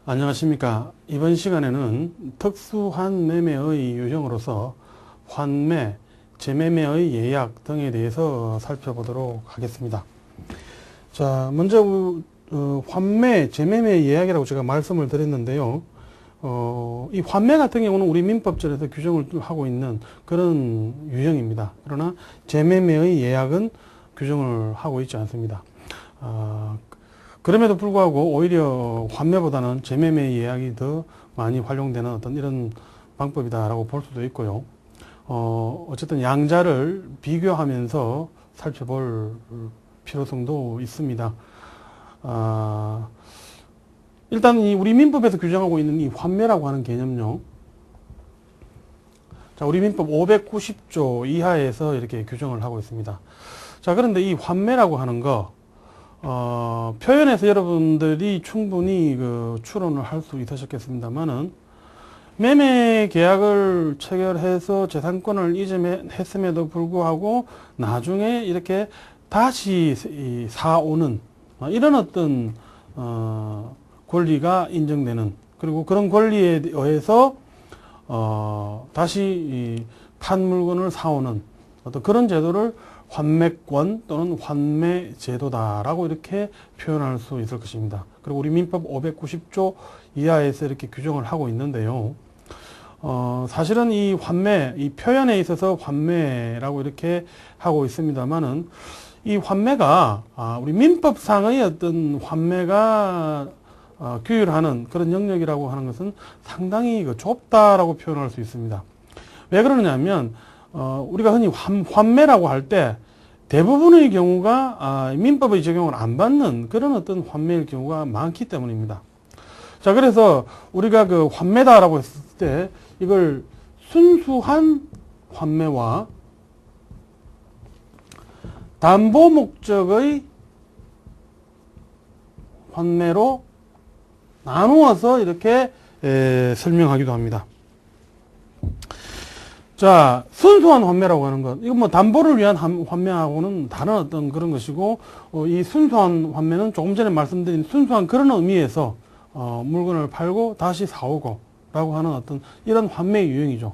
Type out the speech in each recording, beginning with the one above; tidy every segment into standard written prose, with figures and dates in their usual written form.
안녕하십니까. 이번 시간에는 특수한 매매의 유형으로서 환매, 재매매의 예약 등에 대해서 살펴보도록 하겠습니다. 자, 먼저 환매, 재매매 예약이라고 제가 말씀을 드렸는데요. 이 환매 같은 경우는 우리 민법절에서 규정을 하고 있는 그런 유형입니다. 그러나 재매매의 예약은 규정을 하고 있지 않습니다. 그럼에도 불구하고 오히려 환매보다는 재매매 예약이 더 많이 활용되는 어떤 이런 방법이다라고 볼 수도 있고요. 어쨌든 양자를 비교하면서 살펴볼 필요성도 있습니다. 일단 우리 민법에서 규정하고 있는 이 환매라고 하는 개념요. 자, 우리 민법 590조 이하에서 이렇게 규정을 하고 있습니다. 자, 그런데 이 환매라고 하는 거, 표현에서 여러분들이 충분히 추론을 할 수 있으셨겠습니다만은, 매매 계약을 체결해서 재산권을 이전했음에도 불구하고 나중에 이렇게 다시 사오는 이런 어떤 권리가 인정되는, 그리고 그런 권리에 의해서 다시 판 물건을 사오는 어떤 그런 제도를 환매권 또는 환매제도다라고 이렇게 표현할 수 있을 것입니다. 그리고 우리 민법 590조 이하에서 이렇게 규정을 하고 있는데요. 사실은 이 환매, 이 표현에 있어서 환매라고 이렇게 하고 있습니다만은 이 환매가 우리 민법상의 어떤 환매가 규율하는 그런 영역이라고 하는 것은 상당히 좁다라고 표현할 수 있습니다. 왜 그러냐면 우리가 흔히 환매라고 할 때 대부분의 경우가 민법의 적용을 안 받는 그런 어떤 환매일 경우가 많기 때문입니다. 자, 그래서 우리가 환매다라고 했을 때 이걸 순수한 환매와 담보 목적의 환매로 나누어서 이렇게 설명하기도 합니다. 자, 순수한 환매라고 하는 것, 이건 담보를 위한 환매하고는 다른 어떤 그런 것이고, 이 순수한 환매는 조금 전에 말씀드린 순수한 그런 의미에서 물건을 팔고 다시 사오고 라고 하는 어떤 이런 환매 유형이죠.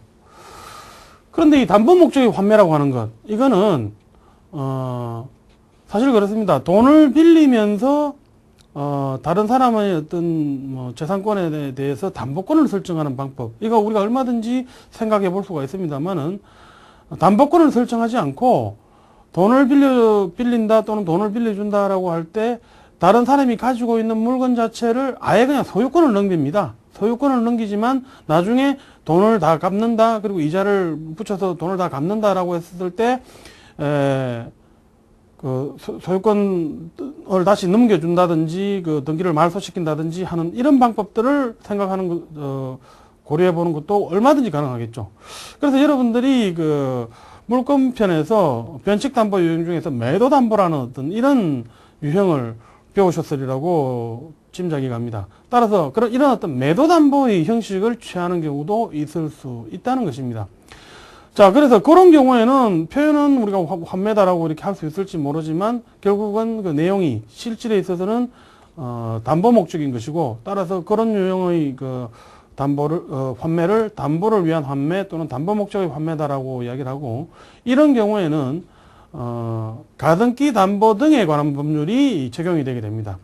그런데 이 담보 목적의 환매라고 하는 것, 이거는 사실 그렇습니다. 돈을 빌리면서 다른 사람의 어떤 재산권에 대해서 담보권을 설정하는 방법, 이거 우리가 얼마든지 생각해 볼 수가 있습니다만은 담보권을 설정하지 않고 돈을 빌린다 또는 돈을 빌려준다라고 할 때 다른 사람이 가지고 있는 물건 자체를 아예 그냥 소유권을 넘깁니다. 소유권을 넘기지만 나중에 돈을 다 갚는다, 그리고 이자를 붙여서 돈을 다 갚는다라고 했을 때 소유권을 다시 넘겨준다든지 등기를 말소시킨다든지 하는 이런 방법들을 생각하는 고려해 보는 것도 얼마든지 가능하겠죠. 그래서 여러분들이 물권편에서 변칙담보 유형 중에서 매도담보라는 어떤 이런 유형을 배우셨으리라고 짐작이 갑니다. 따라서 이런 어떤 매도담보의 형식을 취하는 경우도 있을 수 있다는 것입니다. 자, 그래서 그런 경우에는 표현은 우리가 환매다라고 이렇게 할 수 있을지 모르지만 결국은 그 내용이 실질에 있어서는 담보 목적인 것이고, 따라서 그런 유형의 환매를 담보를 위한 환매 또는 담보 목적의 환매다라고 이야기를 하고, 이런 경우에는 가등기 담보 등에 관한 법률이 적용이 되게 됩니다.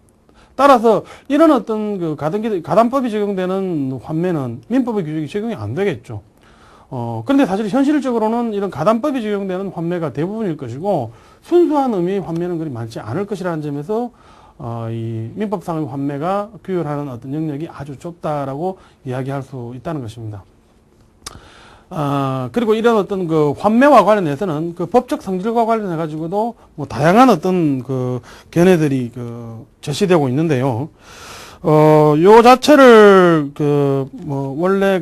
따라서 이런 어떤 가담법이 적용되는 환매는 민법의 규정이 적용이 안 되겠죠. 그런데 사실 현실적으로는 이런 가담법이 적용되는 환매가 대부분일 것이고, 순수한 의미의 환매는 그리 많지 않을 것이라는 점에서 이 민법상의 환매가 규율하는 어떤 영역이 아주 좁다라고 이야기할 수 있다는 것입니다. 그리고 이런 어떤 환매와 관련해서는 법적 성질과 관련해 가지고도 다양한 어떤 견해들이 제시되고 있는데요. 요 자체를 원래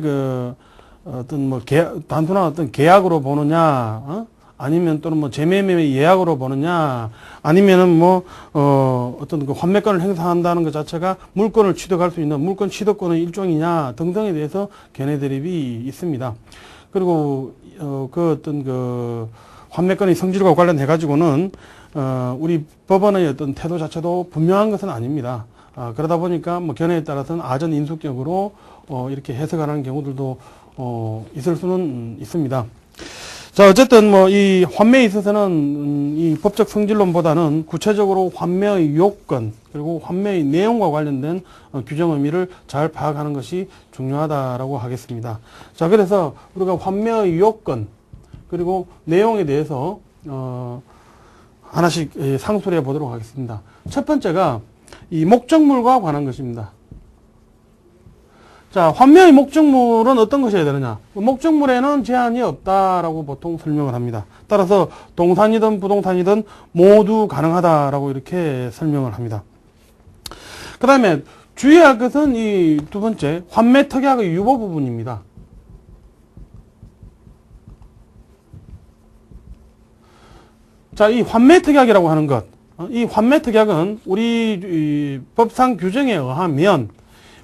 단순한 어떤 계약으로 보느냐, 아니면 또는 재매매 예약으로 보느냐, 아니면은 어떤 환매권을 행사한다는 것 자체가 물건을 취득할 수 있는 물건 취득권의 일종이냐 등등에 대해서 견해 대립이 있습니다. 그리고 환매권의 성질과 관련해 가지고는 우리 법원의 어떤 태도 자체도 분명한 것은 아닙니다. 그러다 보니까 뭐 견해에 따라서는 아전 인수격으로 이렇게 해석하는 경우들도 있을 수는 있습니다. 자, 어쨌든 뭐 이 환매에 있어서는 이 법적 성질론보다는 구체적으로 환매의 요건 그리고 환매의 내용과 관련된 규정 의미를 잘 파악하는 것이 중요하다라고 하겠습니다. 자, 그래서 우리가 환매의 요건 그리고 내용에 대해서 하나씩 상술해 보도록 하겠습니다. 첫 번째가 이 목적물과 관한 것입니다. 자, 환매의 목적물은 어떤 것이어야 되느냐? 목적물에는 제한이 없다라고 보통 설명을 합니다. 따라서 동산이든 부동산이든 모두 가능하다라고 이렇게 설명을 합니다. 그 다음에 주의할 것은 이 두 번째, 환매 특약의 유보 부분입니다. 자, 이 환매 특약이라고 하는 것, 이 환매 특약은 우리 법상 규정에 의하면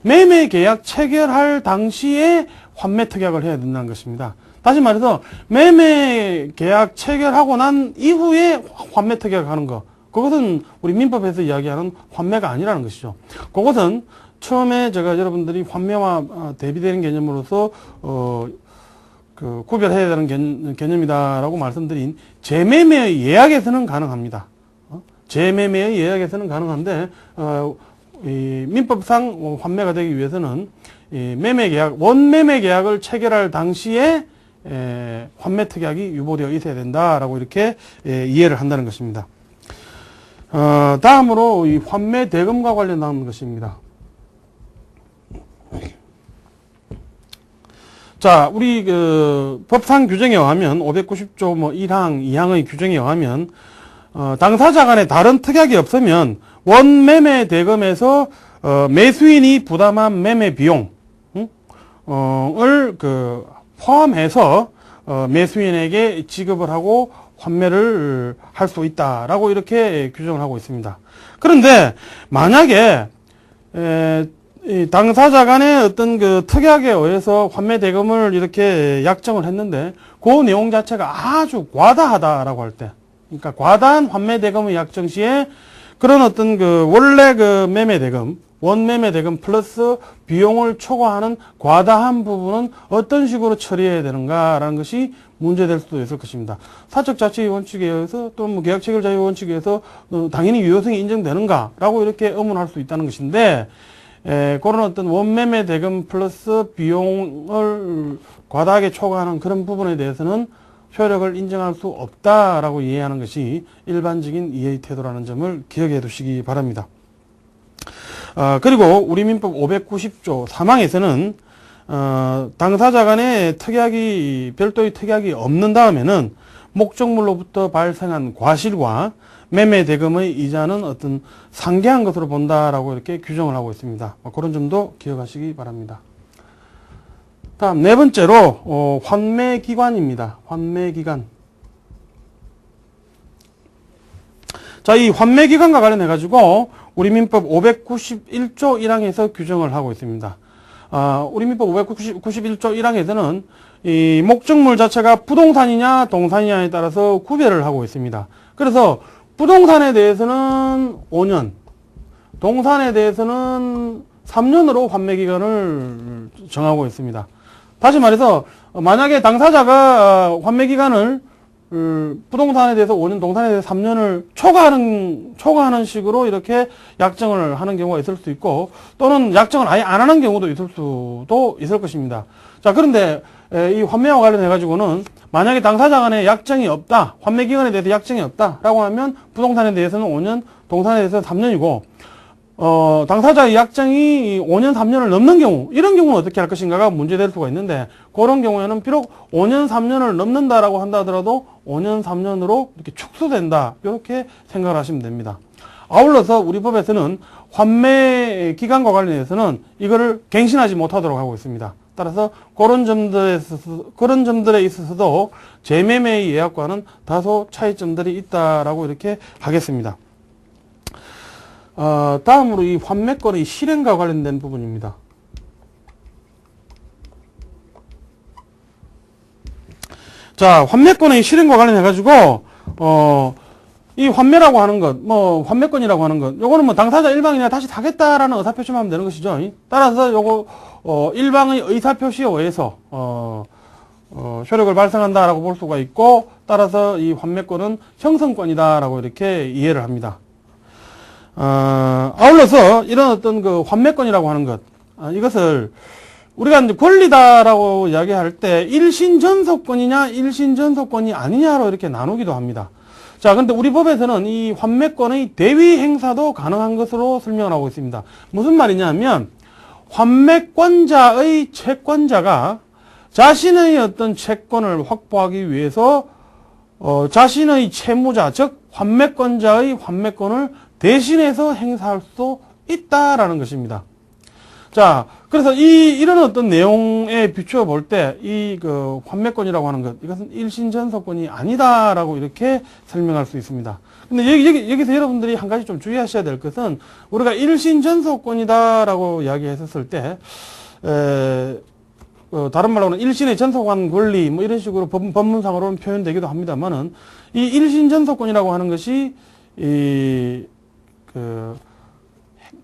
매매 계약 체결할 당시에 환매 특약을 해야 된다는 것입니다. 다시 말해서 매매 계약 체결하고 난 이후에 환매 특약을 하는 것, 그것은 우리 민법에서 이야기하는 환매가 아니라는 것이죠. 그것은 처음에 제가 여러분들이 환매와 대비되는 개념으로서 구별해야 되는 개념이다라고 말씀드린 재매매의 예약에서는 가능합니다. 재매매의 예약에서는 가능한데 이 민법상 환매가 되기 위해서는 이 매매 계약, 원매매 계약을 체결할 당시에 환매 특약이 유보되어 있어야 된다라고 이렇게 이해를 한다는 것입니다. 다음으로 이 환매 대금과 관련된 것입니다. 자, 우리 법상 규정에 의하면 590조 뭐 1항, 2항의 규정에 의하면 당사자 간에 다른 특약이 없으면 원매매 대금에서 매수인이 부담한 매매 비용을 포함해서 매수인에게 지급을 하고 환매를 할 수 있다라고 이렇게 규정을 하고 있습니다. 그런데 만약에 이 당사자 간의 어떤 그 특약에 의해서 환매 대금을 이렇게 약정을 했는데 그 내용 자체가 아주 과다하다라고 할 때, 그러니까 과다한 환매 대금의 약정 시에 그런 어떤 그 원래 그 매매 대금, 원매매 대금 플러스 비용을 초과하는 과다한 부분은 어떤 식으로 처리해야 되는가라는 것이 문제될 수도 있을 것입니다. 사적 자치의 원칙에 의해서 또는 뭐 계약 체결 자유 원칙에 의해서 당연히 유효성이 인정되는가라고 이렇게 의문할 수 있다는 것인데, 그런 어떤 원매매 대금 플러스 비용을 과다하게 초과하는 그런 부분에 대해서는 효력을 인정할 수 없다라고 이해하는 것이 일반적인 이해의 태도라는 점을 기억해 두시기 바랍니다. 그리고 우리 민법 590조 3항에서는 당사자 간의 특약이 별도의 특약이 없는 다음에는 목적물로부터 발생한 과실과 매매 대금의 이자는 어떤 상계한 것으로 본다라고 이렇게 규정을 하고 있습니다. 그런 점도 기억하시기 바랍니다. 다음 네 번째로 환매 기간입니다. 환매 기간. 자, 이 환매 기간과 관련해 가지고 우리 민법 591조 1항에서 규정을 하고 있습니다. 우리 민법 591조 1항에서는 이 목적물 자체가 부동산이냐 동산이냐에 따라서 구별을 하고 있습니다. 그래서 부동산에 대해서는 5년, 동산에 대해서는 3년으로 환매 기간을 정하고 있습니다. 다시 말해서 만약에 당사자가 환매 기간을 부동산에 대해서 5년, 동산에 대해서 3년을 초과하는 식으로 이렇게 약정을 하는 경우가 있을 수 있고, 또는 약정을 아예 안 하는 경우도 있을 수도 있을 것입니다. 자, 그런데 이 환매와 관련해 가지고는 만약에 당사자 간에 약정이 없다, 환매 기간에 대해서 약정이 없다라고 하면 부동산에 대해서는 5년, 동산에 대해서는 3년이고, 당사자의 약정이 5년, 3년을 넘는 경우, 이런 경우는 어떻게 할 것인가가 문제될 수가 있는데, 그런 경우에는 비록 5년, 3년을 넘는다라고 한다 하더라도 5년, 3년으로 이렇게 축소된다, 이렇게 생각을 하시면 됩니다. 아울러서 우리 법에서는 환매 기간과 관련해서는 이거를 갱신하지 못하도록 하고 있습니다. 따라서 그런 점들에 있어서도 재매매의 예약과는 다소 차이점들이 있다라고 이렇게 하겠습니다. 다음으로 이 환매권의 실행과 관련된 부분입니다. 자, 환매권의 실행과 관련해 가지고 이 환매라고 하는 것, 뭐 환매권이라고 하는 것, 요거는 뭐 당사자 일방이나 다시 타겠다라는 의사표시만 하면 되는 것이죠. 따라서 요거 일방의 의사표시에 의해서 효력을 발생한다라고 볼 수가 있고, 따라서 이 환매권은 형성권이다라고 이렇게 이해를 합니다. 아울러서 이런 어떤 그 환매권이라고 하는 것, 이것을 우리가 이제 권리다라고 이야기할 때 일신전속권이냐 일신전속권이 아니냐로 이렇게 나누기도 합니다. 자, 근데 우리 법에서는 이 환매권의 대위 행사도 가능한 것으로 설명을 하고 있습니다. 무슨 말이냐면 환매권자의 채권자가 자신의 어떤 채권을 확보하기 위해서 자신의 채무자, 즉 환매권자의 환매권을 대신해서 행사할 수 있다라는 것입니다. 자, 그래서 이런 어떤 내용에 비추어 볼 때 이 그 환매권이라고 하는 것, 이것은 일신전속권이 아니다라고 이렇게 설명할 수 있습니다. 근데 여기서 여러분들이 한 가지 좀 주의하셔야 될 것은, 우리가 일신전속권이다라고 이야기했었을 때 다른 말로는 일신의 전속한 권리 뭐 이런 식으로 법문상으로는 표현되기도 합니다만은, 이 일신전속권이라고 하는 것이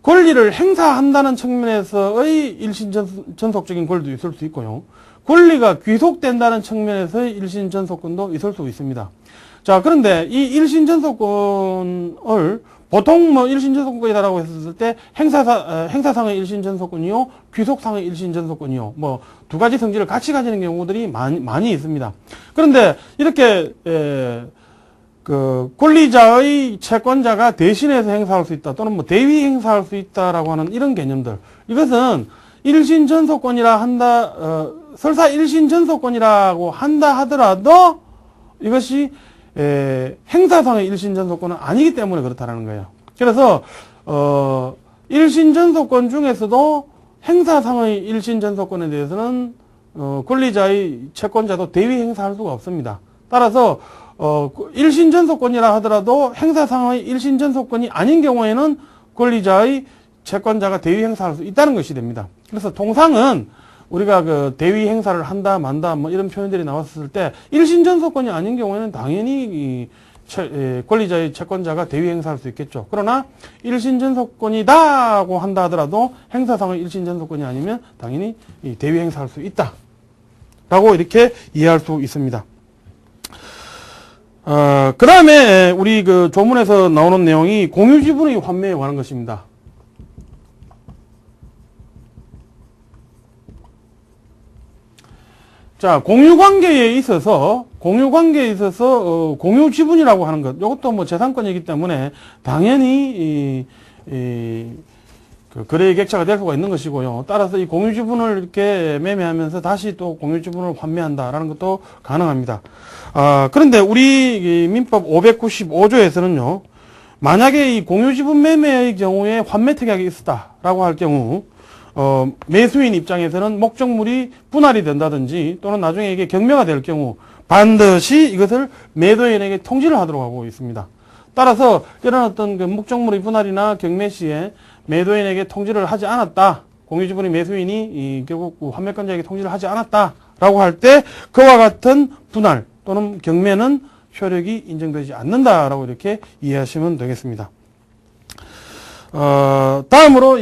권리를 행사한다는 측면에서의 일신전속적인 권리도 있을 수 있고요. 권리가 귀속된다는 측면에서의 일신전속권도 있을 수 있습니다. 자, 그런데 이 일신전속권을 보통 뭐 일신전속권이다라고 했을 때 행사상의 일신전속권이요, 귀속상의 일신전속권이요, 뭐 두 가지 성질을 같이 가지는 경우들이 많이 있습니다. 그런데 이렇게 그 권리자의 채권자가 대신해서 행사할 수 있다, 또는 뭐 대위 행사할 수 있다라고 하는 이런 개념들, 이것은 일신전속권이라 한다, 설사 일신전속권이라고 한다 하더라도 이것이 행사상의 일신전속권은 아니기 때문에 그렇다라는 거예요. 그래서 일신전속권 중에서도 행사상의 일신전속권에 대해서는 권리자의 채권자도 대위 행사할 수가 없습니다. 따라서 일신전속권이라 하더라도 행사상의 일신전속권이 아닌 경우에는 권리자의 채권자가 대위 행사할 수 있다는 것이 됩니다. 그래서 통상은 우리가 그 대위 행사를 한다 만다 뭐 이런 표현들이 나왔을 때 일신전속권이 아닌 경우에는 당연히 권리자의 채권자가 대위 행사할 수 있겠죠. 그러나 일신전속권이다고 한다 하더라도 행사상의 일신전속권이 아니면 당연히 대위 행사할 수 있다라고 이렇게 이해할 수 있습니다. 그 다음에 우리 그 조문에서 나오는 내용이 공유지분의 환매에 관한 것입니다. 자, 공유관계에 있어서 공유지분이라고 하는 것, 이것도 뭐 재산권이기 때문에 당연히 그 거래의 객체가 될 수가 있는 것이고요. 따라서 이 공유지분을 이렇게 매매하면서 다시 또 공유지분을 환매한다라는 것도 가능합니다. 그런데 우리 민법 595조에서는요, 만약에 이 공유지분 매매의 경우에 환매특약이 있었다라고 할 경우, 매수인 입장에서는 목적물이 분할이 된다든지 또는 나중에 이게 경매가 될 경우 반드시 이것을 매도인에게 통지를 하도록 하고 있습니다. 따라서 이런 어떤 그 목적물의 분할이나 경매 시에 매도인에게 통지를 하지 않았다, 공유지분의 매수인이 결국 환매권자에게 통지를 하지 않았다라고 할 때 그와 같은 분할 또는 경매는 효력이 인정되지 않는다라고 이렇게 이해하시면 되겠습니다. 다음으로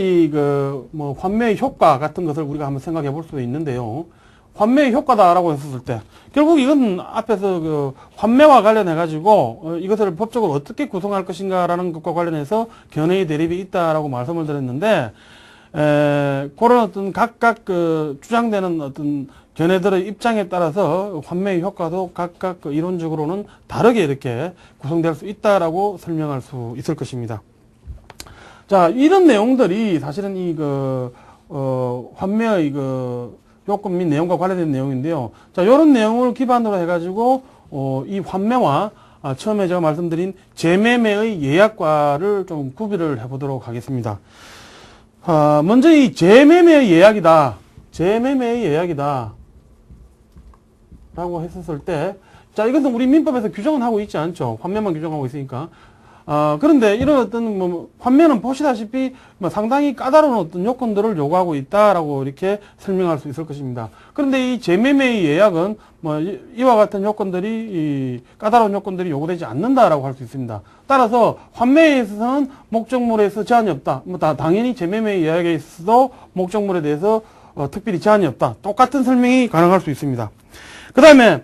뭐 환매의 효과 같은 것을 우리가 한번 생각해 볼 수 있는데요. 환매의 효과다라고 했을 때 결국 이건 앞에서 그 환매와 관련해 가지고 이것을 법적으로 어떻게 구성할 것인가라는 것과 관련해서 견해의 대립이 있다라고 말씀을 드렸는데, 그런 어떤 각각 그 주장되는 어떤 견해들의 입장에 따라서 환매의 효과도 각각 그 이론적으로는 다르게 이렇게 구성될 수 있다라고 설명할 수 있을 것입니다. 자, 이런 내용들이 사실은 환매의 요건 및 내용과 관련된 내용인데요. 자, 요런 내용을 기반으로 해가지고, 이 환매와 처음에 제가 말씀드린 재매매의 예약과를 좀 구비를 해보도록 하겠습니다. 먼저 이 재매매의 예약이다. 라고 했었을 때, 자, 이것은 우리 민법에서 규정은 하고 있지 않죠. 환매만 규정하고 있으니까. 그런데 이런 어떤 뭐 환매는 보시다시피 뭐 상당히 까다로운 어떤 요건들을 요구하고 있다라고 이렇게 설명할 수 있을 것입니다. 그런데 이 재매매의 예약은 뭐 이와 같은 요건들이 이 까다로운 요건들이 요구되지 않는다라고 할 수 있습니다. 따라서 환매에 있어서는 목적물에서 제한이 없다. 뭐 당연히 재매매의 예약에 있어서도 목적물에 대해서 특별히 제한이 없다. 똑같은 설명이 가능할 수 있습니다. 그 다음에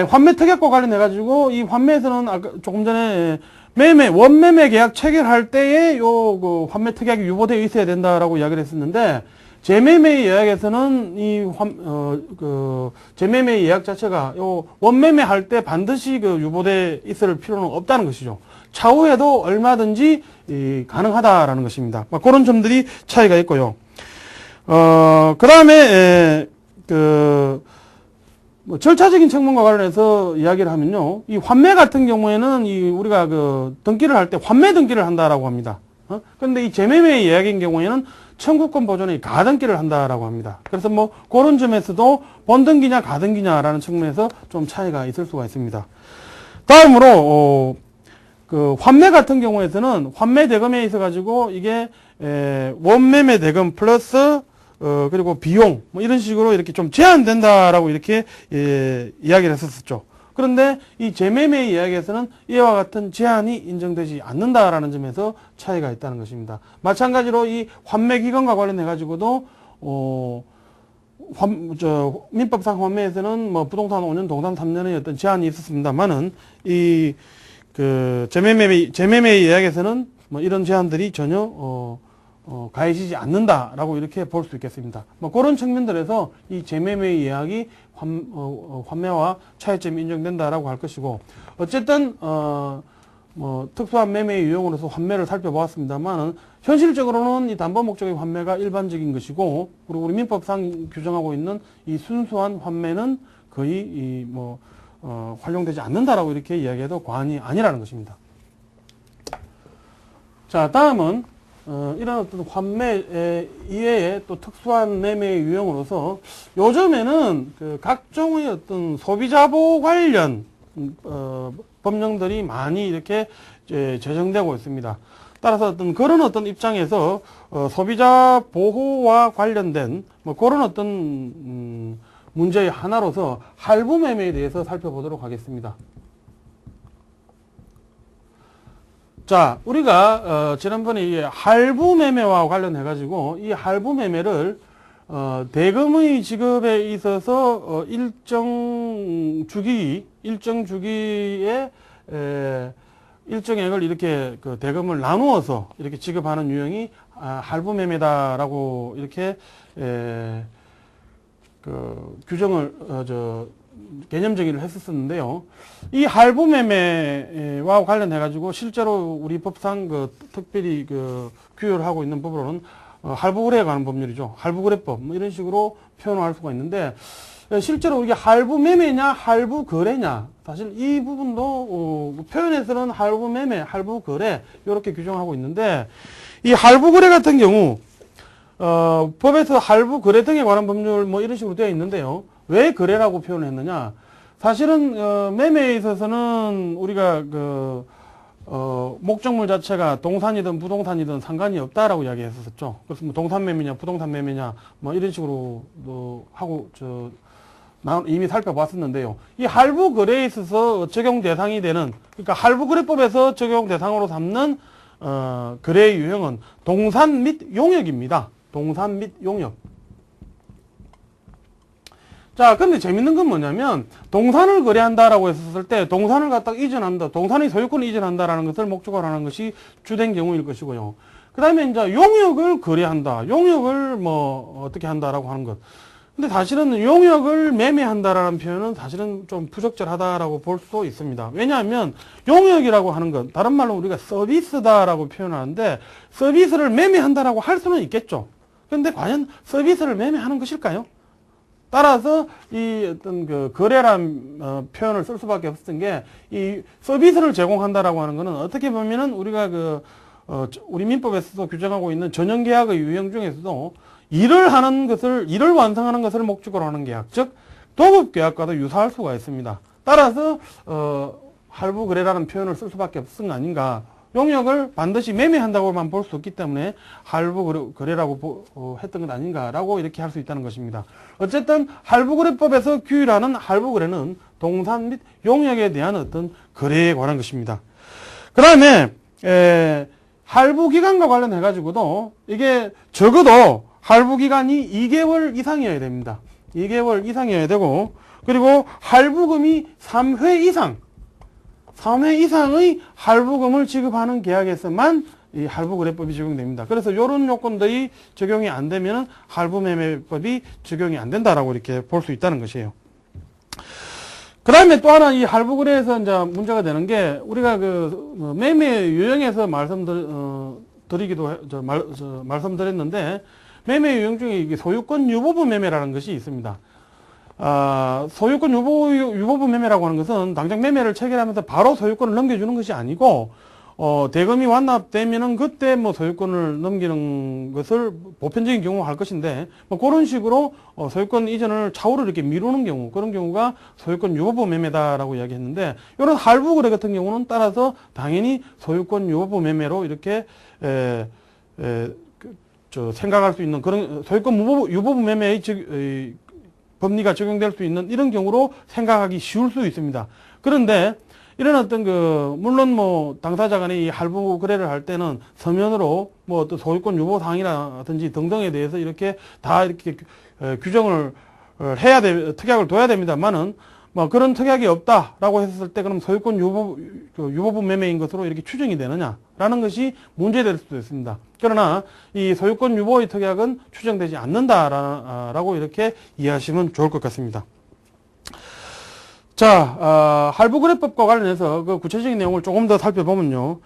환매 특약과 관련해 가지고 이 환매에서는 아까 조금 전에 원매매 계약 체결할 때에 그 환매 특약이 유보되어 있어야 된다라고 이야기를 했었는데, 재매매 예약에서는 재매매 예약 자체가 원매매 할 때 반드시 유보되어 있을 필요는 없다는 것이죠. 차후에도 얼마든지 가능하다라는 것입니다. 그런 점들이 차이가 있고요. 그 다음에, 뭐 절차적인 측면과 관련해서 이야기를 하면요, 이 환매 같은 경우에는 우리가 등기를 할 때 환매 등기를 한다라고 합니다. 그런데 이 재매매 예약인 경우에는 청구권 보존의 가등기를 한다라고 합니다. 그래서 뭐 그런 점에서도 본등기냐 가등기냐라는 측면에서 좀 차이가 있을 수가 있습니다. 다음으로 환매 같은 경우에서는 환매 대금에 있어 가지고 이게 원매매 대금 플러스 그리고 비용, 뭐 이런 식으로 이렇게 좀 제한된다라고 이렇게, 이야기를 했었죠. 그런데 이 재매매 이야기에서는 이와 같은 제한이 인정되지 않는다라는 점에서 차이가 있다는 것입니다. 마찬가지로 이 환매 기간과 관련해가지고도, 민법상 환매에서는 뭐 부동산 5년, 동산 3년의 어떤 제한이 있었습니다만은, 재매매 이야기에서는 뭐 이런 제한들이 전혀, 가해지지 않는다라고 이렇게 볼 수 있겠습니다. 뭐 그런 측면들에서 이 재매매 예약이 환매와 차이점이 인정된다라고 할 것이고, 어쨌든 뭐 특수한 매매 유형으로서 환매를 살펴보았습니다만은 현실적으로는 이 담보 목적의 환매가 일반적인 것이고, 그리고 우리 민법상 규정하고 있는 이 순수한 환매는 거의 활용되지 않는다라고 이렇게 이야기해도 과언이 아니라는 것입니다. 자, 다음은 이런 어떤 환매 이외에 또 특수한 매매 유형으로서 요즘에는 각종의 어떤 소비자보호 관련 법령들이 많이 이렇게 제정되고 있습니다. 따라서 그런 입장에서 소비자 보호와 관련된 뭐 그런 어떤 문제의 하나로서 할부 매매에 대해서 살펴보도록 하겠습니다. 자, 우리가 지난번에 이 할부 매매와 관련해 가지고 이 할부 매매를 대금의 지급에 있어서 일정 주기에 일정액을 이렇게 대금을 나누어서 이렇게 지급하는 유형이 할부 매매다라고 이렇게 규정을 개념 정의를 했었는데요. 이 할부 매매와 관련해 가지고 실제로 우리 법상 특별히 규율을 하고 있는 법으로는 할부거래에 관한 법률이죠. 할부거래법 뭐 이런 식으로 표현을 할 수가 있는데, 실제로 이게 할부 매매냐 할부 거래냐, 사실 이 부분도 표현에서는 할부 매매, 할부 거래 이렇게 규정하고 있는데, 이 할부 거래 같은 경우 법에서 할부 거래 등에 관한 법률 뭐 이런 식으로 되어 있는데요. 왜 거래라고 표현을 했느냐? 사실은 매매에 있어서는 우리가 목적물 자체가 동산이든 부동산이든 상관이 없다라고 이야기했었죠. 그래서 뭐 동산 매매냐 부동산 매매냐 뭐 이런 식으로 하고 이미 살펴봤었는데요. 이 할부 거래에 있어서 적용 대상이 되는, 그러니까 할부 거래법에서 적용 대상으로 삼는 거래의 유형은 동산 및 용역입니다. 동산 및 용역. 자, 근데 재밌는 건 뭐냐면, 동산을 거래한다라고 했었을 때, 동산을 갖다가 이전한다, 동산의 소유권을 이전한다라는 것을 목적으로 하는 것이 주된 경우일 것이고요. 그 다음에 이제 용역을 거래한다, 용역을 어떻게 한다라고 하는 것. 근데 사실은 용역을 매매한다라는 표현은 사실은 좀 부적절하다라고 볼 수도 있습니다. 왜냐하면, 용역이라고 하는 것, 다른 말로 우리가 서비스다라고 표현하는데, 서비스를 매매한다라고 할 수는 있겠죠. 근데 과연 서비스를 매매하는 것일까요? 따라서 이 어떤 거래란 표현을 쓸 수밖에 없었던 게, 이 서비스를 제공한다라고 하는 것은 어떻게 보면은 우리가 우리 민법에서도 규정하고 있는 전형계약의 유형 중에서도 일을 완성하는 것을 목적으로 하는 계약, 즉 도급계약과도 유사할 수가 있습니다. 따라서 할부 거래라는 표현을 쓸 수밖에 없은 거 아닌가, 용역을 반드시 매매한다고만 볼 수 없기 때문에 할부 거래라고 했던 것 아닌가라고 이렇게 할 수 있다는 것입니다. 어쨌든 할부거래법에서 규율하는 할부거래는 동산 및 용역에 대한 어떤 거래에 관한 것입니다. 그 다음에 할부기간과 관련해 가지고도 이게 적어도 할부기간이 2개월 이상이어야 됩니다. 2개월 이상이어야 되고, 그리고 할부금이 3회 이상의 할부금을 지급하는 계약에서만 이 할부거래법이 적용됩니다. 그래서 이런 요건들이 적용이 안 되면 할부매매법이 적용이 안 된다라고 이렇게 볼 수 있다는 것이에요. 그 다음에 또 하나 이 할부거래에서 이제 문제가 되는 게, 우리가 그 매매 유형에서 말씀드렸는데, 매매 유형 중에 이게 소유권 유보부 매매라는 것이 있습니다. 소유권 유보부 매매라고 하는 것은 당장 매매를 체결하면서 바로 소유권을 넘겨주는 것이 아니고, 대금이 완납되면은 그때 뭐 소유권을 넘기는 것을 보편적인 경우 할 것인데, 뭐 그런 식으로 소유권 이전을 차후로 이렇게 미루는 경우, 그런 경우가 소유권 유보부 매매다라고 이야기했는데, 이런 할부 거래 같은 경우는 따라서 당연히 소유권 유보부 매매로 이렇게 생각할 수 있는 그런 소유권 유보부 매매의 법리가 적용될 수 있는 이런 경우로 생각하기 쉬울 수 있습니다. 그런데 이런 어떤 물론 뭐 당사자 간에 이 할부 거래를 할 때는 서면으로 뭐 어떤 소유권 유보 사항이라든지 등등에 대해서 이렇게 다 이렇게 규정을 특약을 둬야 됩니다만은, 뭐 그런 특약이 없다라고 했을 때 그럼 소유권 유보부 매매인 것으로 이렇게 추정이 되느냐라는 것이 문제될 수도 있습니다. 그러나 이 소유권 유보의 특약은 추정되지 않는다라고 이렇게 이해하시면 좋을 것 같습니다. 자, 할부거래법과 관련해서 그 구체적인 내용을 조금 더 살펴보면요.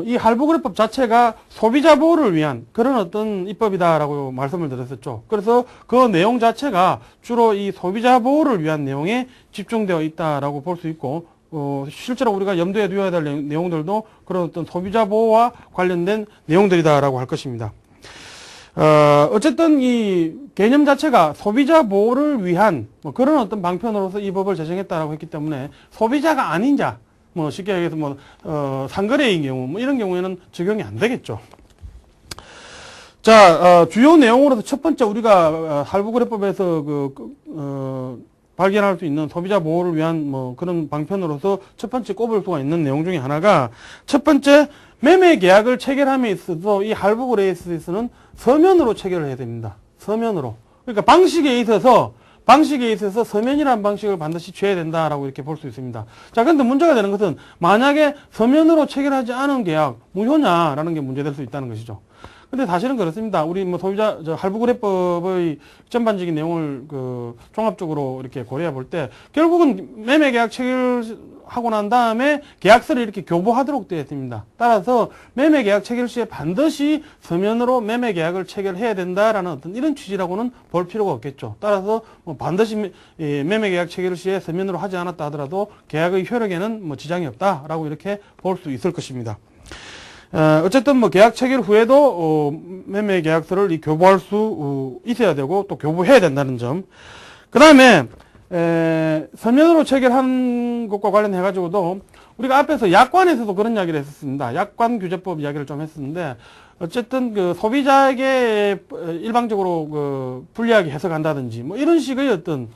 이 할부거래법 자체가 소비자 보호를 위한 그런 어떤 입법이다라고 말씀을 드렸었죠. 그래서 그 내용 자체가 주로 이 소비자 보호를 위한 내용에 집중되어 있다라고 볼 수 있고, 실제로 우리가 염두에 두어야 될 내용들도 그런 어떤 소비자 보호와 관련된 내용들이다라고 할 것입니다. 어쨌든 이 개념 자체가 소비자 보호를 위한 뭐 그런 어떤 방편으로서 이 법을 제정했다라고 했기 때문에 소비자가 아닌 자, 뭐 쉽게 얘기해서 상거래인 경우 뭐 이런 경우에는 적용이 안 되겠죠. 자, 주요 내용으로서 첫 번째 우리가 할부거래법에서 발견할 수 있는 소비자 보호를 위한 뭐 그런 방편으로서 첫 번째 꼽을 수가 있는 내용 중에 하나가, 첫 번째 매매 계약을 체결함에 있어서 이 할부거래에 있어서는 서면으로 체결을 해야 됩니다. 서면으로. 그러니까 방식에 있어서 서면이라는 방식을 반드시 취해야 된다라고 이렇게 볼 수 있습니다. 자, 그런데 문제가 되는 것은 만약에 서면으로 체결하지 않은 계약 무효냐라는 게 문제될 수 있다는 것이죠. 근데 사실은 그렇습니다. 우리 뭐 소비자 할부거래법의 전반적인 내용을 종합적으로 이렇게 고려해 볼 때 결국은 매매계약 체결하고 난 다음에 계약서를 이렇게 교부하도록 되어 있습니다. 따라서 매매계약 체결 시에 반드시 서면으로 매매계약을 체결해야 된다라는 어떤 이런 취지라고는 볼 필요가 없겠죠. 따라서 뭐 반드시 매매계약 체결 시에 서면으로 하지 않았다 하더라도 계약의 효력에는 뭐 지장이 없다라고 이렇게 볼 수 있을 것입니다. 어쨌든 뭐 계약 체결 후에도 매매 계약서를 교부할 수 있어야 되고 또 교부해야 된다는 점. 그 다음에 서면으로 체결한 것과 관련해 가지고도 우리가 앞에서 약관에서도 그런 이야기를 했었습니다. 약관규제법 이야기를 좀 했었는데, 어쨌든 소비자에게 일방적으로 불리하게 해석한다든지 뭐 이런 식의 어떤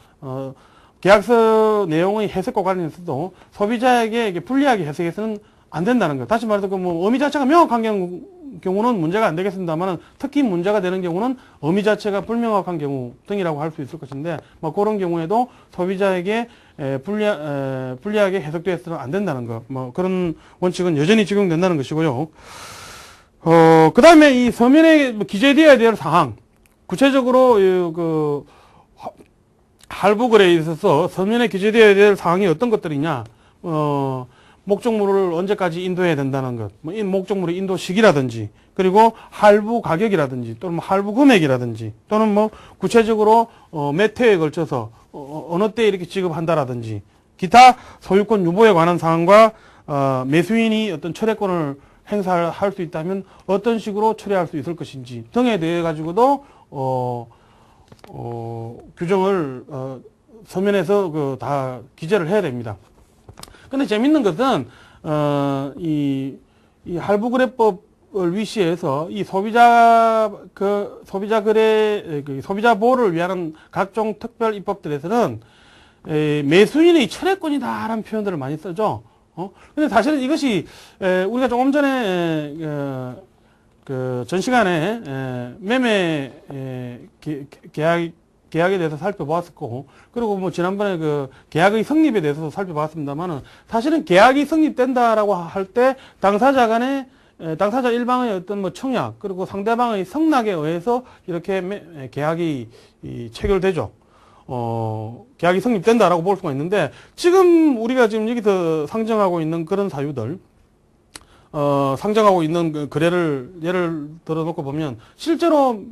계약서 내용의 해석과 관련해서도 소비자에게 불리하게 해석해서는 안 된다는 거. 다시 말해서 의미 자체가 명확한 경우는 문제가 안 되겠습니다만, 특히 문제가 되는 경우는 의미 자체가 불명확한 경우 등이라고 할 수 있을 것인데, 뭐 그런 경우에도 소비자에게 불리하게 해석되어서는 안 된다는 거. 뭐 그런 원칙은 여전히 적용된다는 것이고요. 그 다음에 이 서면에 기재되어야 될 사항, 구체적으로 할부거래에 있어서 서면에 기재되어야 될 사항이 어떤 것들이냐. 목적물을 언제까지 인도해야 된다는 것, 뭐 목적물의 인도 시기라든지, 그리고 할부 가격이라든지, 또는 뭐 할부 금액이라든지, 또는 뭐 구체적으로 몇 회에 걸쳐서 어느 때 이렇게 지급한다라든지, 기타 소유권 유보에 관한 사항과 매수인이 어떤 철회권을 행사할 수 있다면 어떤 식으로 처리할 수 있을 것인지 등에 대해 가지고도 규정을 서면에서 다 기재를 해야 됩니다. 근데 재밌는 것은 이 이 할부거래법을 위시해서 이 소비자 거래 소비자 보호를 위한 각종 특별 입법들에서는 매수인의 철회권이다라는 표현들을 많이 쓰죠. 근데 사실은 이것이 우리가 조금 전에 전 시간에 매매 계약에 대해서 살펴보았었고, 그리고 뭐 지난번에 그 계약의 성립에 대해서도 살펴봤습니다만은, 사실은 계약이 성립된다라고 할 때 당사자 일방의 어떤 뭐 청약, 그리고 상대방의 성낙에 의해서 이렇게 계약이 체결되죠. 계약이 성립된다라고 볼 수가 있는데, 지금 우리가 지금 여기서 상정하고 있는 그런 사유들, 상정하고 있는 그 거래를 예를 들어 놓고 보면, 실제로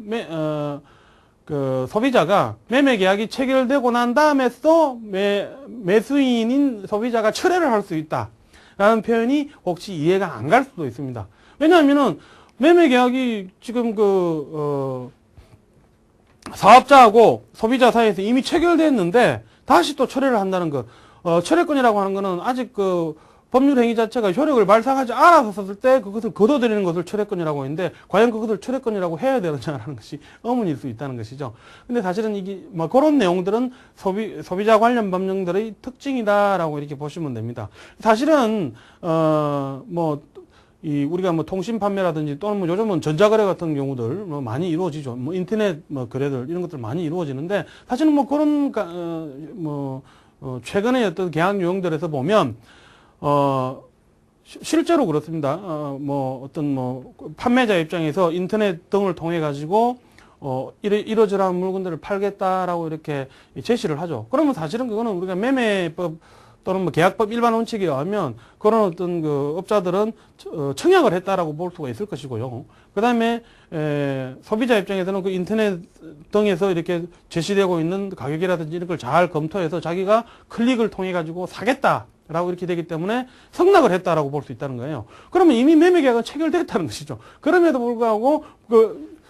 소비자가 매매 계약이 체결되고 난 다음에 또 매수인인 소비자가 철회를 할 수 있다라는 표현이 혹시 이해가 안 갈 수도 있습니다. 왜냐하면은 매매 계약이 지금 사업자하고 소비자 사이에서 이미 체결됐는데 다시 또 철회를 한다는 것. 철회권이라고 하는 거는 아직 법률 행위 자체가 효력을 발생하지 않았었을 때 그것을 거둬들이는 것을 철회권이라고 하는데, 과연 그것을 철회권이라고 해야 되느냐라는 것이 의문일 수 있다는 것이죠. 근데 사실은 이게 뭐 그런 내용들은 소비자 관련 법령들의 특징이다라고 이렇게 보시면 됩니다. 사실은 우리가 뭐 통신 판매라든지 또는 뭐 요즘은 전자거래 같은 경우들 뭐 많이 이루어지죠. 뭐 인터넷 뭐 거래들 이런 것들 많이 이루어지는데, 사실은 뭐 그런 최근의 어떤 계약 유형들에서 보면 실제로 그렇습니다. 판매자 입장에서 인터넷 등을 통해 가지고 이러저러한 물건들을 팔겠다라고 이렇게 제시를 하죠. 그러면 사실은 그거는 우리가 매매법 또는 뭐 계약법 일반 원칙에 의하면 그런 어떤 업자들은 청약을 했다라고 볼 수가 있을 것이고요. 그 다음에 소비자 입장에서는 그 인터넷 등에서 이렇게 제시되고 있는 가격이라든지 이런 걸 잘 검토해서 자기가 클릭을 통해 가지고 사겠다라고 이렇게 되기 때문에 성낙을 했다라고 볼 수 있다는 거예요. 그러면 이미 매매 계약은 체결됐다는 것이죠. 그럼에도 불구하고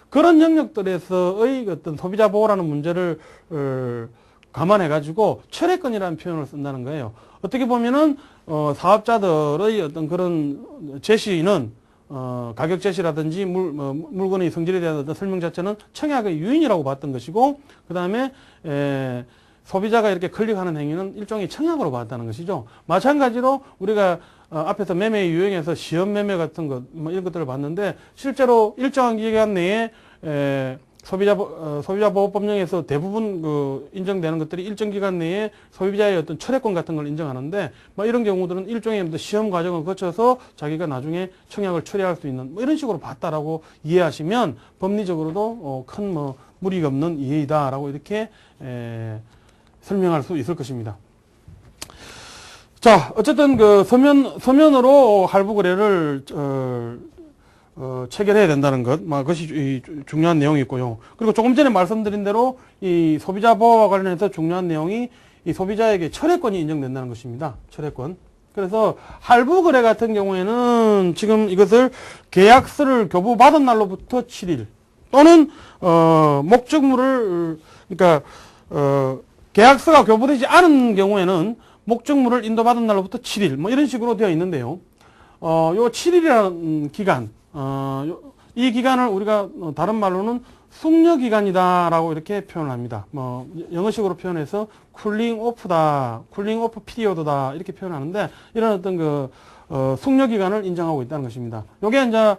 그런 영역들에서의 어떤 소비자 보호라는 문제를 감안해 가지고 철회권이라는 표현을 쓴다는 거예요. 어떻게 보면은 사업자들의 어떤 그런 제시는 가격 제시라든지 물건의 성질에 대한 어떤 설명 자체는 청약의 유인이라고 봤던 것이고, 그 다음에 소비자가 이렇게 클릭하는 행위는 일종의 청약으로 봤다는 것이죠. 마찬가지로 우리가 앞에서 매매 유형에서 시험 매매 같은 것, 뭐 이런 것들을 봤는데, 실제로 일정한 기간 내에 소비자보호법령에서 대부분 인정되는 것들이 일정 기간 내에 소비자의 어떤 철회권 같은 걸 인정하는데, 뭐 이런 경우들은 일종의 시험 과정을 거쳐서 자기가 나중에 청약을 철회할 수 있는 뭐 이런 식으로 봤다라고 이해하시면 법리적으로도 큰 무리가 없는 이해이다라고 이렇게 설명할 수 있을 것입니다. 자, 어쨌든 서면으로 할부 거래를 체결해야 된다는 것, 그것이 중요한 내용이 있고요. 그리고 조금 전에 말씀드린 대로 이 소비자 보호와 관련해서 중요한 내용이 이 소비자에게 철회권이 인정된다는 것입니다. 철회권. 그래서 할부 거래 같은 경우에는 지금 이것을 계약서를 교부받은 날로부터 7일 또는 목적물을 계약서가 교부되지 않은 경우에는 목적물을 인도받은 날로부터 7일 뭐 이런 식으로 되어 있는데요. 요 7일이라는 기간, 이 기간을 우리가 다른 말로는 숙려기간이다라고 이렇게 표현을 합니다. 영어식으로 표현해서 쿨링 오프다, 쿨링 오프 피리어드다 이렇게 표현하는데, 이런 어떤 숙려기간을 인정하고 있다는 것입니다. 요게 이제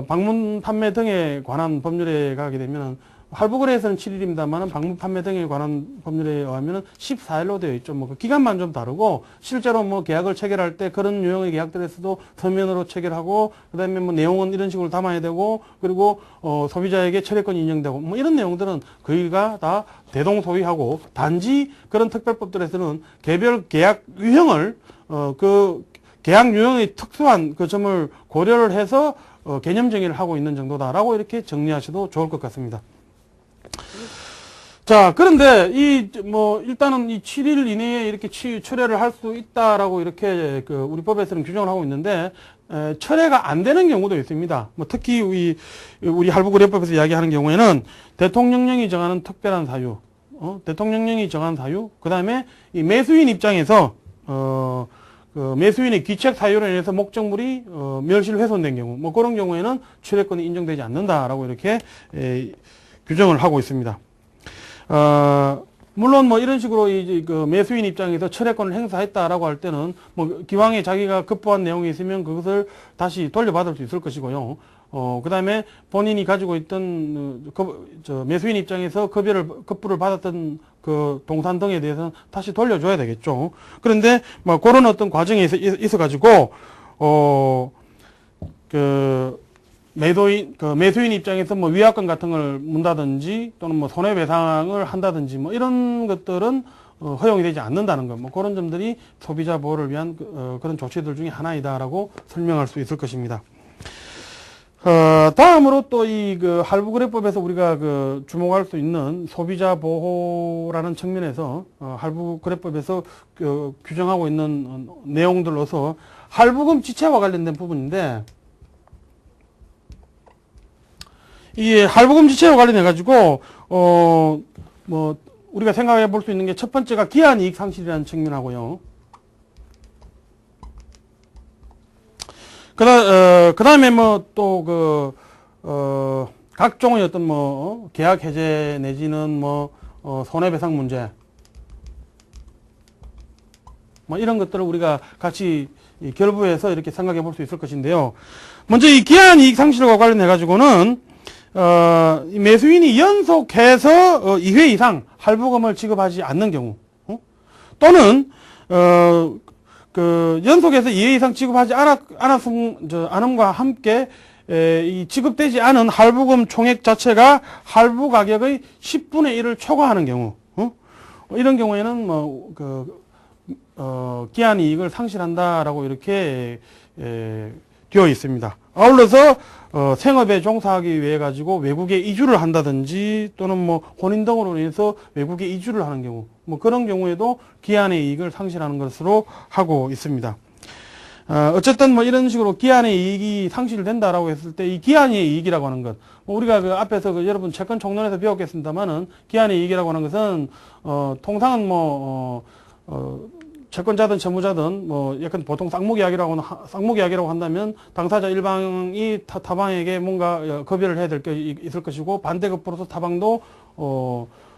방문 판매 등에 관한 법률에 가게 되면은 할부거래에서는 7일입니다만 방문 판매 등에 관한 법률에 의하면 14일로 되어 있죠. 그 기간만 좀 다르고, 실제로 계약을 체결할 때 그런 유형의 계약들에서도 서면으로 체결하고, 그 다음에 내용은 이런 식으로 담아야 되고, 그리고 소비자에게 철회권이 인정되고 이런 내용들은 거의가 다 대동소이하고, 단지 그런 특별법들에서는 개별 계약 유형을 계약 유형의 특수한 그 점을 고려를 해서 개념 정의를 하고 있는 정도다라고 이렇게 정리하셔도 좋을 것 같습니다. 자, 그런데 일단은 이 7일 이내에 이렇게 철회를 할 수 있다라고 이렇게 우리 법에서는 규정을 하고 있는데, 철회가 안 되는 경우도 있습니다. 특히 우리 할부거래법에서 이야기하는 경우에는 대통령령이 정하는 특별한 사유, 대통령령이 정한 사유, 그 다음에 이 매수인 입장에서 그 매수인의 귀책 사유로 인해서 목적물이 멸실 훼손된 경우, 뭐 그런 경우에는 철회권이 인정되지 않는다라고 이렇게 규정을 하고 있습니다. 물론 뭐 이런 식으로 이제 그 매수인 입장에서 철회권을 행사했다라고 할 때는 뭐 기왕에 자기가 급부한 내용이 있으면 그것을 다시 돌려받을 수 있을 것이고요. 그 다음에 본인이 가지고 있던 매수인 입장에서 급부를 받았던 그 동산 등에 대해서는 다시 돌려줘야 되겠죠. 그런데 뭐 그런 어떤 과정에 있어가지고 매수인 입장에서 뭐 위약금 같은 걸 문다든지 또는 뭐 손해배상을 한다든지 뭐 이런 것들은 허용이 되지 않는다는 것, 뭐 그런 점들이 소비자 보호를 위한 그런 조치들 중에 하나이다라고 설명할 수 있을 것입니다. 다음으로 또 그 할부거래법에서 우리가 주목할 수 있는 소비자 보호라는 측면에서 할부거래법에서 규정하고 있는 내용들로서 할부금 지체와 관련된 부분인데, 이 할부금 지체와 관련해 가지고 뭐 우리가 생각해 볼 수 있는 게 첫 번째가 기한이익 상실이라는 측면하고요. 그다음에 뭐 또 각종의 어떤 뭐 계약 해제 내지는 뭐 손해배상 문제, 뭐 이런 것들을 우리가 같이 결부해서 이렇게 생각해 볼 수 있을 것인데요. 먼저 이 기한이익 상실과 관련해 가지고는 매수인이 연속해서 2회 이상 할부금을 지급하지 않는 경우, 또는 연속해서 2회 이상 지급하지 않음과 함께 이 지급되지 않은 할부금 총액 자체가 할부 가격의 10분의 1을 초과하는 경우, 이런 경우에는 기한이익을 상실한다라고 이렇게 되어 있습니다. 아울러서 생업에 종사하기 위해 가지고 외국에 이주를 한다든지 또는 뭐 혼인 등으로 인해서 외국에 이주를 하는 경우, 뭐 그런 경우에도 기한의 이익을 상실하는 것으로 하고 있습니다. 어쨌든 뭐 이런 식으로 기한의 이익이 상실된다라고 했을 때 이 기한의 이익이라고 하는 것, 뭐 우리가 앞에서 여러분 채권 총론에서 배웠겠습니다만은 기한의 이익이라고 하는 것은 통상은 채권자든 채무자든 뭐 약간 보통 쌍목이야기라고 한다면 당사자 일방이 타방에게 뭔가 급여를 해야 될 게 있을 것이고, 반대급부로서 타방도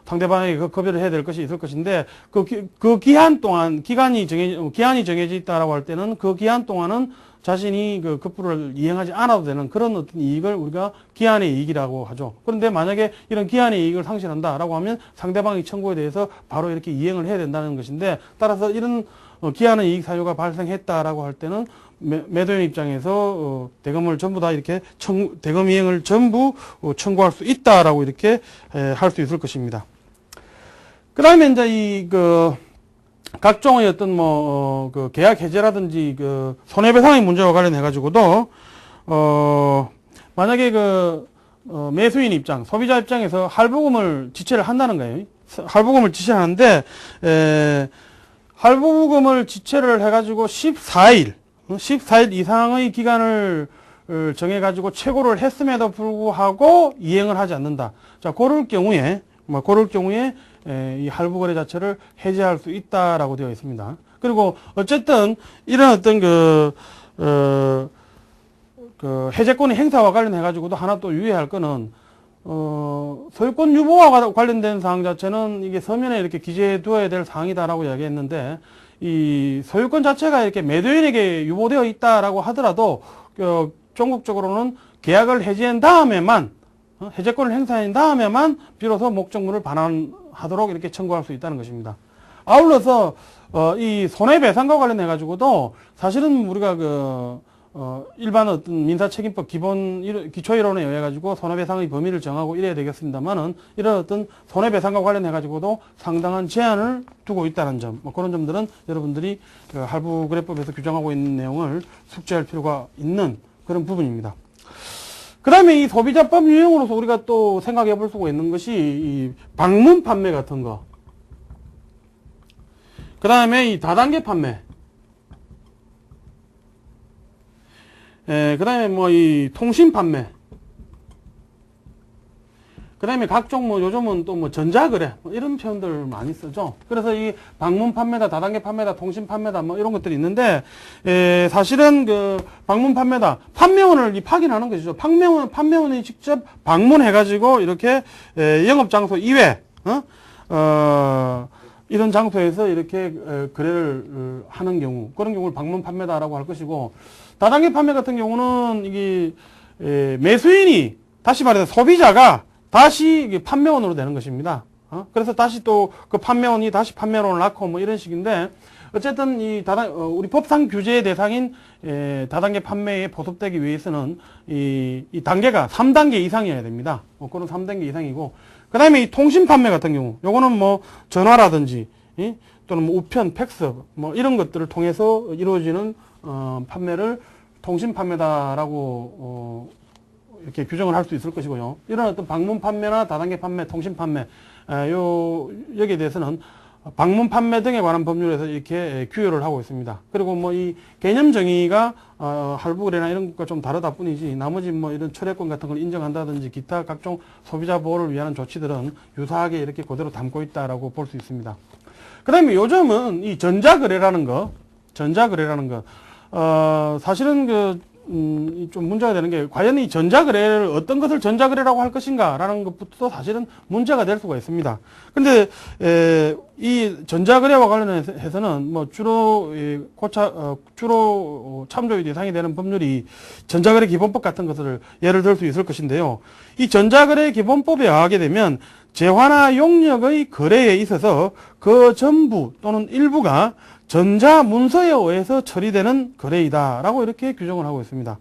상대방에게 급여를 해야 될 것이 있을 것인데, 그 기한 동안 기한이 정해져 있다라고 할 때는 그 기한 동안은 자신이 그 급부를 이행하지 않아도 되는 그런 어떤 이익을 우리가 기한의 이익이라고 하죠. 그런데 만약에 이런 기한의 이익을 상실한다라고 하면 상대방의 청구에 대해서 바로 이렇게 이행을 해야 된다는 것인데, 따라서 이런 기한의 이익 사유가 발생했다라고 할 때는 매도인 입장에서 대금을 전부 다 이렇게 대금 이행을 전부 청구할 수 있다라고 이렇게 할 수 있을 것입니다. 그 다음에 이제 각종의 어떤 계약 해제라든지 손해배상의 문제와 관련해 가지고도 만약에 매수인 입장, 소비자 입장에서 할부금을 지체를 한다는 거예요. 할부금을 지체하는데 할부금을 지체를 해 가지고 14일 이상의 기간을 정해 가지고 최고를 했음에도 불구하고 이행을 하지 않는다. 자, 그럴 경우에 이 할부거래 자체를 해제할 수 있다라고 되어 있습니다. 그리고 어쨌든 이런 어떤 해제권의 행사와 관련해 가지고도 하나 또 유의할 거는 소유권 유보와 관련된 사항 자체는 이게 서면에 이렇게 기재해 두어야 될 사항이다라고 이야기했는데, 이 소유권 자체가 이렇게 매도인에게 유보되어 있다라고 하더라도 종국적으로는 계약을 해지한 다음에만, 해제권을 행사한 다음에만 비로소 목적물을 반환하도록 이렇게 청구할 수 있다는 것입니다. 아울러서 이 손해배상과 관련해 가지고도 사실은 우리가 일반 어떤 민사책임법 기초이론에 의해 가지고 손해배상의 범위를 정하고 이래야 되겠습니다만은, 이런 어떤 손해배상과 관련해 가지고도 상당한 제한을 두고 있다는 점, 뭐 그런 점들은 여러분들이 할부거래법에서 규정하고 있는 내용을 숙지할 필요가 있는 그런 부분입니다. 그 다음에 이 소비자법 유형으로서 우리가 또 생각해 볼 수가 있는 것이 이 방문 판매 같은 거, 그 다음에 이 다단계 판매, 그 다음에 뭐 이 통신 판매, 그 다음에 각종 뭐 요즘은 또 뭐 전자거래 뭐 이런 표현들 많이 쓰죠. 그래서 이 방문 판매다, 다단계 판매다, 통신 판매다 뭐 이런 것들이 있는데, 사실은 그 방문 판매다, 판매원을 확인하는 것이죠. 판매원이 직접 방문해가지고 이렇게 영업 장소 이외, 이런 장소에서 이렇게 거래를 하는 경우, 그런 경우를 방문 판매다라고 할 것이고, 다단계 판매 같은 경우는 이게 매수인이, 다시 말해서 소비자가 다시 판매원으로 되는 것입니다. 그래서 다시 또 그 판매원이 다시 판매원을 낳고 뭐 이런 식인데, 어쨌든 이 우리 법상 규제의 대상인 다단계 판매에 보섭되기 위해서는 이 단계가 3단계 이상이어야 됩니다. 그런 3단계 이상이고, 그 다음에 이 통신 판매 같은 경우, 요거는 뭐 전화라든지 또는 뭐 우편, 팩스 뭐 이런 것들을 통해서 이루어지는 판매를 통신 판매다라고 이렇게 규정을 할 수 있을 것이고요. 이런 어떤 방문 판매나 다단계 판매, 통신 판매, 여기에 대해서는 방문 판매 등에 관한 법률에서 이렇게 규율을 하고 있습니다. 그리고 뭐 이 개념 정의가 할부거래나 이런 것과 좀 다르다 뿐이지, 나머지 뭐 이런 철회권 같은 걸 인정한다든지 기타 각종 소비자 보호를 위한 조치들은 유사하게 이렇게 그대로 담고 있다라고 볼 수 있습니다. 그 다음에 요즘은 이 전자거래라는 거, 사실은 좀 문제가 되는 게, 과연 이 전자거래를 어떤 것을 전자거래라고 할 것인가라는 것부터 사실은 문제가 될 수가 있습니다. 근데 이 전자거래와 관련해서는 뭐 주로 참조의 대상이 되는 법률이 전자거래 기본법 같은 것을 예를 들 수 있을 것인데요. 이 전자거래 기본법에 의하게 되면 재화나 용역의 거래에 있어서 그 전부 또는 일부가 전자문서에 의해서 처리되는 거래이다라고 이렇게 규정을 하고 있습니다.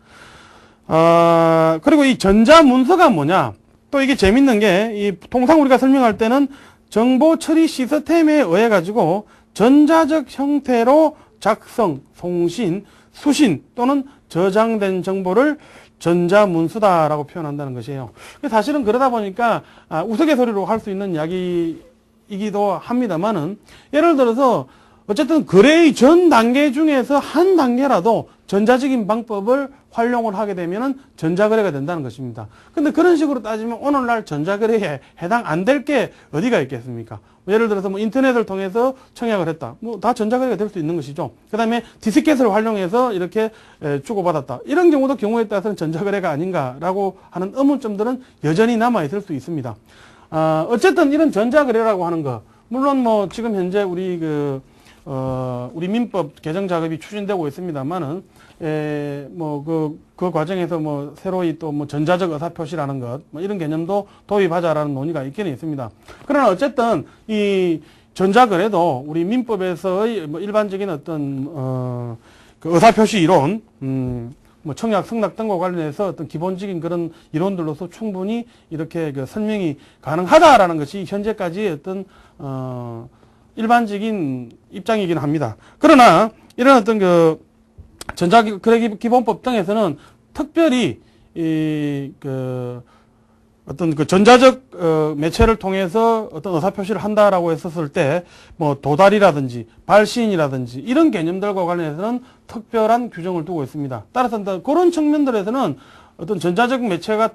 그리고 이 전자문서가 뭐냐? 또 이게 재밌는 게, 이 통상 우리가 설명할 때는 정보 처리 시스템에 의해 가지고 전자적 형태로 작성, 송신, 수신 또는 저장된 정보를 전자문서다라고 표현한다는 것이에요. 사실은 그러다 보니까 우스갯소리로 할 수 있는 이야기이기도 합니다만은, 예를 들어서 어쨌든 거래의 전 단계 중에서 한 단계라도 전자적인 방법을 활용을 하게 되면은 전자거래가 된다는 것입니다. 근데 그런 식으로 따지면 오늘날 전자거래에 해당 안 될 게 어디가 있겠습니까? 예를 들어서 뭐 인터넷을 통해서 청약을 했다. 뭐 다 전자거래가 될 수 있는 것이죠. 그 다음에 디스켓을 활용해서 이렇게 주고받았다. 이런 경우도 경우에 따라서는 전자거래가 아닌가라고 하는 의문점들은 여전히 남아있을 수 있습니다. 어쨌든 이런 전자거래라고 하는 거, 물론 뭐 지금 현재 우리 민법 개정 작업이 추진되고 있습니다만은, 그 과정에서 뭐 새로이 또 뭐 전자적 의사표시라는 것, 뭐 이런 개념도 도입하자라는 논의가 있기는 있습니다. 그러나 어쨌든 이 전자거래도 우리 민법에서의 뭐 일반적인 어떤, 그 의사표시 이론, 뭐 청약, 승낙 등과 관련해서 어떤 기본적인 그런 이론들로서 충분히 이렇게 그 설명이 가능하다라는 것이 현재까지 어떤, 일반적인 입장이긴 합니다. 그러나 이런 어떤 그 전자거래 기본법 등에서는 특별히 어떤 그 전자적 매체를 통해서 어떤 의사표시를 한다라고 했었을 때 뭐 도달이라든지 발신이라든지 이런 개념들과 관련해서는 특별한 규정을 두고 있습니다. 따라서 그런 측면들에서는 어떤 전자적 매체가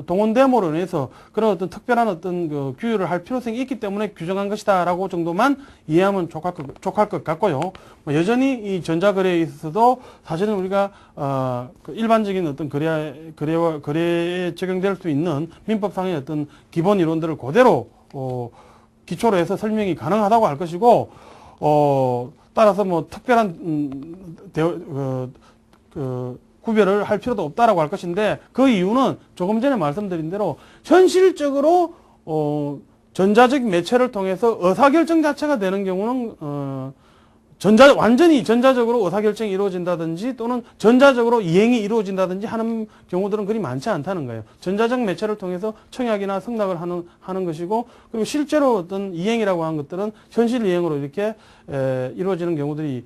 동원됨으로 인해서 그런 어떤 특별한 어떤 그 규율을 할 필요성이 있기 때문에 규정한 것이다라고 정도만 이해하면 족할 것 같고요. 뭐 여전히 이 전자거래에 있어서도 사실은 우리가 그 일반적인 어떤 거래에 적용될 수 있는 민법상의 어떤 기본 이론들을 그대로 기초로 해서 설명이 가능하다고 할 것이고, 따라서 뭐 특별한 구별을 할 필요도 없다라고 할 것인데, 그 이유는 조금 전에 말씀드린 대로 현실적으로 전자적 매체를 통해서 의사결정 자체가 되는 경우는 완전히 전자적으로 의사결정이 이루어진다든지 또는 전자적으로 이행이 이루어진다든지 하는 경우들은 그리 많지 않다는 거예요. 전자적 매체를 통해서 청약이나 승낙을 하는 것이고, 그리고 실제로 어떤 이행이라고 하는 것들은 현실 이행으로 이렇게 이루어지는 경우들이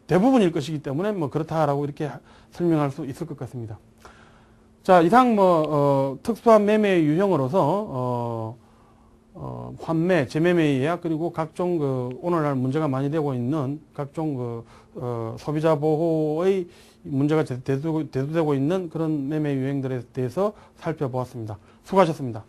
대부분일 것이기 때문에 뭐 그렇다라고 이렇게 설명할 수 있을 것 같습니다. 자, 이상 특수한 매매의 유형으로서 환매, 재매매 예약, 그리고 각종 오늘날 문제가 많이 되고 있는 각종 소비자 보호의 문제가 대두되고 있는 그런 매매 유행들에 대해서 살펴보았습니다. 수고하셨습니다.